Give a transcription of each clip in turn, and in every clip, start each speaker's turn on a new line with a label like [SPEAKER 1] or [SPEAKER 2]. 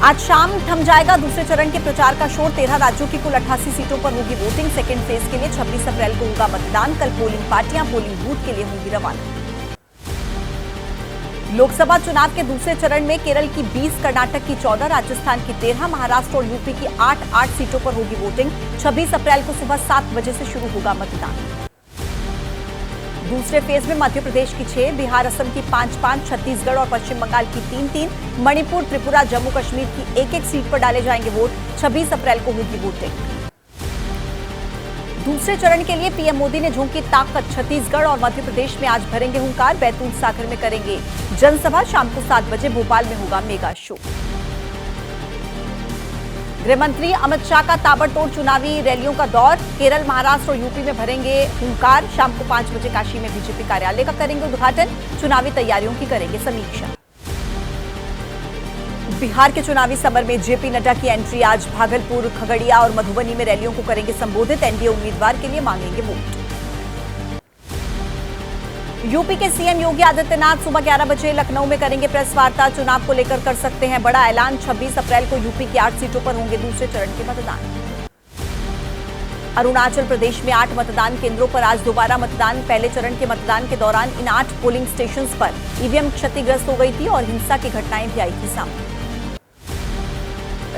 [SPEAKER 1] आज शाम थम जाएगा दूसरे चरण के प्रचार का शोर। 13 राज्यों की कुल 88 सीटों पर होगी वोटिंग। सेकेंड फेज के लिए 26 अप्रैल को होगा मतदान। कल पोलिंग पार्टियां पोलिंग बूथ के लिए होंगी रवाना। लोकसभा चुनाव के दूसरे चरण में केरल की 20, कर्नाटक की 14, राजस्थान की 13, महाराष्ट्र और यूपी की 8 सीटों पर होगी वोटिंग। 26 अप्रैल को सुबह 7 बजे से शुरू होगा मतदान। दूसरे फेज में मध्य प्रदेश की 6, बिहार असम की 5, छत्तीसगढ़ और पश्चिम बंगाल की 3, मणिपुर, त्रिपुरा, जम्मू कश्मीर की 1 सीट पर डाले जाएंगे वोट। 26 अप्रैल को होगी वोटिंग। दूसरे चरण के लिए पीएम मोदी ने झोंकी ताकत। छत्तीसगढ़ और मध्य प्रदेश में आज भरेंगे हुंकार। बैतूल सागर में करेंगे जनसभा। शाम को 7 बजे भोपाल में होगा मेगा शो। गृहमंत्री अमित शाह का ताबड़तोड़ चुनावी रैलियों का दौर। केरल, महाराष्ट्र और यूपी में भरेंगे हुंकार। शाम को 5 बजे काशी में बीजेपी कार्यालय का करेंगे उद्घाटन। चुनावी तैयारियों की करेंगे समीक्षा। बिहार के चुनावी समर में जेपी नड्डा की एंट्री। आज भागलपुर, खगड़िया और मधुबनी में रैलियों को करेंगे संबोधित। एनडीए उम्मीदवार के लिए मांगेंगे वोट। यूपी के सीएम योगी आदित्यनाथ सुबह 11 बजे लखनऊ में करेंगे प्रेस वार्ता। चुनाव को लेकर कर सकते हैं बड़ा ऐलान। 26 अप्रैल को यूपी की 8 सीटों पर होंगे दूसरे चरण के मतदान। अरुणाचल प्रदेश में 8 मतदान केंद्रों पर आज दोबारा मतदान। पहले चरण के मतदान के दौरान इन 8 पोलिंग स्टेशंस पर ईवीएम क्षतिग्रस्त हो गई थी और हिंसा की घटनाएं भी आई थी सामने।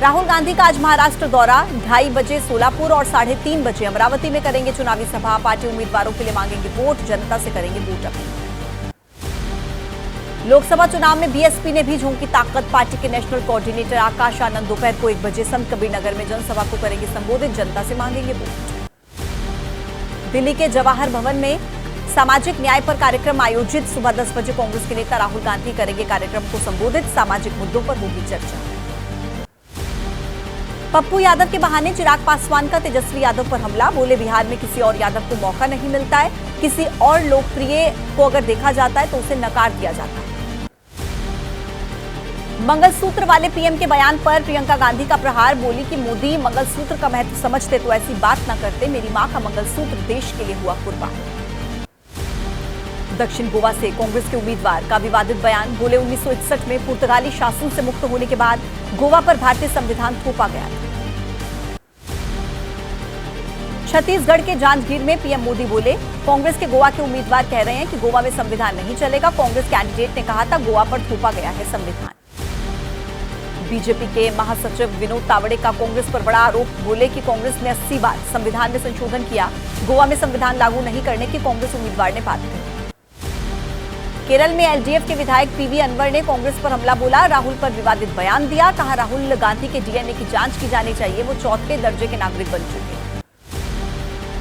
[SPEAKER 1] राहुल गांधी का आज महाराष्ट्र दौरा। 2:30 बजे सोलापुर और 3:30 बजे अमरावती में करेंगे चुनावी सभा। पार्टी उम्मीदवारों के लिए मांगेंगे वोट। जनता से करेंगे वोट अपील। लोकसभा चुनाव में बीएसपी ने भी झोंकी ताकत। पार्टी के नेशनल कोऑर्डिनेटर आकाश आनंद दोपहर को 1 बजे संत कबीर नगर में जनसभा को करेंगे संबोधित। जनता से मांगेंगे वोट। दिल्ली के जवाहर भवन में सामाजिक न्याय पर कार्यक्रम आयोजित। सुबह 10 बजे कांग्रेस के नेता राहुल गांधी करेंगे कार्यक्रम को संबोधित। सामाजिक मुद्दों पर होगी चर्चा। पप्पू यादव के बहाने चिराग पासवान का तेजस्वी यादव पर हमला। बोले, बिहार में किसी और यादव को मौका नहीं मिलता है। किसी और लोकप्रिय को अगर देखा जाता है तो उसे नकार दिया जाता है। मंगलसूत्र वाले पीएम के बयान पर प्रियंका गांधी का प्रहार। बोली कि मोदी मंगलसूत्र का महत्व समझते तो ऐसी बात न करते। मेरी मां का मंगलसूत्र देश के लिए हुआ कुर्बान। दक्षिण गोवा से कांग्रेस के उम्मीदवार का विवादित बयान। बोले, 1961 में पुर्तगाली शासन से मुक्त होने के बाद गोवा पर भारतीय संविधान थोपा गया था। छत्तीसगढ़ के जांजगीर में पीएम मोदी बोले, कांग्रेस के गोवा के उम्मीदवार कह रहे हैं कि गोवा में संविधान नहीं चलेगा। कांग्रेस कैंडिडेट ने कहा था गोवा पर थोपा गया है संविधान। बीजेपी के महासचिव विनोद तावड़े का कांग्रेस पर बड़ा आरोप। बोले कि कांग्रेस ने 80 बार संविधान में संशोधन किया। गोवा में संविधान लागू नहीं करने की कांग्रेस उम्मीदवार ने बात कही। केरल में एलडीएफ के विधायक पीवी अनवर ने कांग्रेस पर हमला बोला। राहुल पर विवादित बयान दिया। कहा, राहुल गांधी के डीएनए की जांच की जानी चाहिए। वो 4थे दर्जे के नागरिक बन चुके हैं।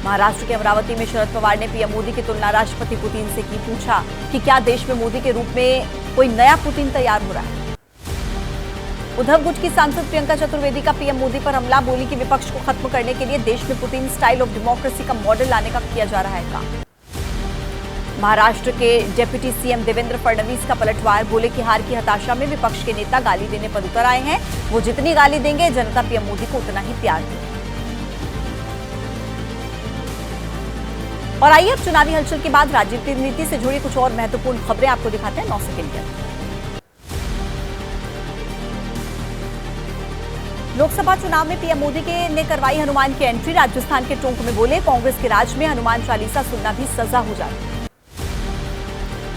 [SPEAKER 1] महाराष्ट्र के अमरावती में शरद पवार ने पीएम मोदी की तुलना राष्ट्रपति पुतिन से की। पूछा कि क्या देश में मोदी के रूप में कोई नया पुतिन तैयार हो रहा है। उद्धव गुट की सांसद प्रियंका चतुर्वेदी का पीएम मोदी पर हमला। बोली कि विपक्ष को खत्म करने के लिए देश में पुतिन स्टाइल ऑफ डेमोक्रेसी का मॉडल लाने का किया जा रहा है काम। महाराष्ट्र के डिप्टी सीएम देवेंद्र फडणवीस का पलटवार। बोले कि हार की हताशा में विपक्ष के नेता गाली देने पर उतर आए हैं। वो जितनी गाली देंगे जनता पीएम मोदी को उतना ही प्यार देगी। और आइए अब चुनावी हलचल के बाद राजनीति से जुड़ी कुछ और महत्वपूर्ण खबरें आपको दिखाते हैं 9 सेकंड के अंदर। लोकसभा चुनाव में पीएम मोदी ने करवाई हनुमान की एंट्री। राजस्थान के टोंक में बोले, कांग्रेस के राज में हनुमान चालीसा सुनना भी सजा हो जाती है।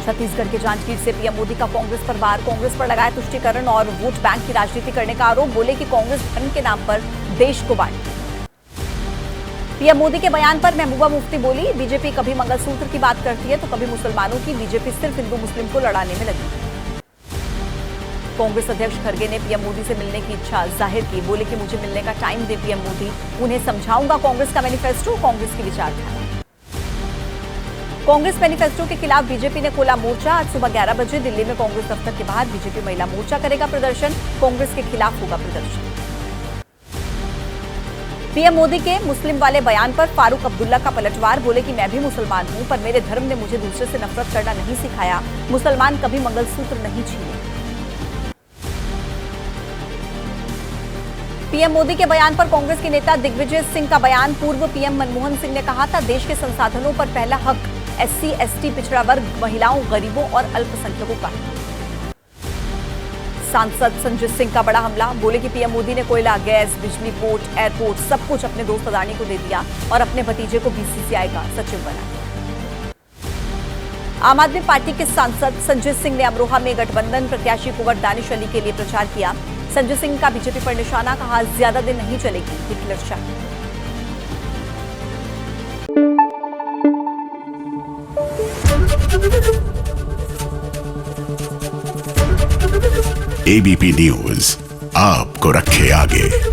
[SPEAKER 1] छत्तीसगढ़ के जांजगीर से पीएम मोदी का कांग्रेस पर वार। कांग्रेस पर लगाया तुष्टीकरण और वोट बैंक की राजनीति करने का आरोप। बोले कि कांग्रेस धर्म के नाम पर देश को बांटती है। पीएम मोदी के बयान पर महबूबा मुफ्ती बोली, बीजेपी कभी मंगलसूत्र की बात करती है तो कभी मुसलमानों की। बीजेपी सिर्फ हिंदू मुस्लिम को लड़ाने में लगी। कांग्रेस अध्यक्ष खड़गे ने पीएम मोदी से मिलने की इच्छा जाहिर की। बोले कि मुझे मिलने का टाइम दे पीएम मोदी, उन्हें समझाऊंगा कांग्रेस का मैनिफेस्टो, कांग्रेस की विचारधारा। कांग्रेस मैनिफेस्टो के खिलाफ बीजेपी ने खोला मोर्चा। आज सुबह 11 बजे दिल्ली में कांग्रेस दफ्तर के बाहर बीजेपी महिला मोर्चा करेगा प्रदर्शन। कांग्रेस के खिलाफ होगा प्रदर्शन। पीएम मोदी के मुस्लिम वाले बयान पर फारूक अब्दुल्ला का पलटवार। बोले कि मैं भी मुसलमान हूं पर मेरे धर्म ने मुझे दूसरे से नफरत करना नहीं सिखाया। मुसलमान कभी मंगलसूत्र नहीं छीने। पीएम मोदी के बयान पर कांग्रेस के नेता दिग्विजय सिंह का बयान। पूर्व पीएम मनमोहन सिंह ने कहा था, देश के संसाधनों पर पहला हक एससी, एसटी, पिछड़ा वर्ग, महिलाओं, गरीबों और अल्पसंख्यकों का। सांसद संजय सिंह का बड़ा हमला, बोले कि पीएम मोदी ने कोयला, गैस, बिजली, पोर्ट, एयरपोर्ट सब कुछ अपने दोस्त अदानी को दे दिया और अपने भतीजे को बीसीसीआई का सचिव बनाया। आम आदमी पार्टी के सांसद संजय सिंह ने अमरोहा में गठबंधन प्रत्याशी कुंवर दानिश अली के लिए प्रचार किया। संजय सिंह का बीजेपी पर निशाना, कहा ज्यादा दिन नहीं चलेगी हिटलरशाही।
[SPEAKER 2] एबीपी न्यूज आपको रखे आगे।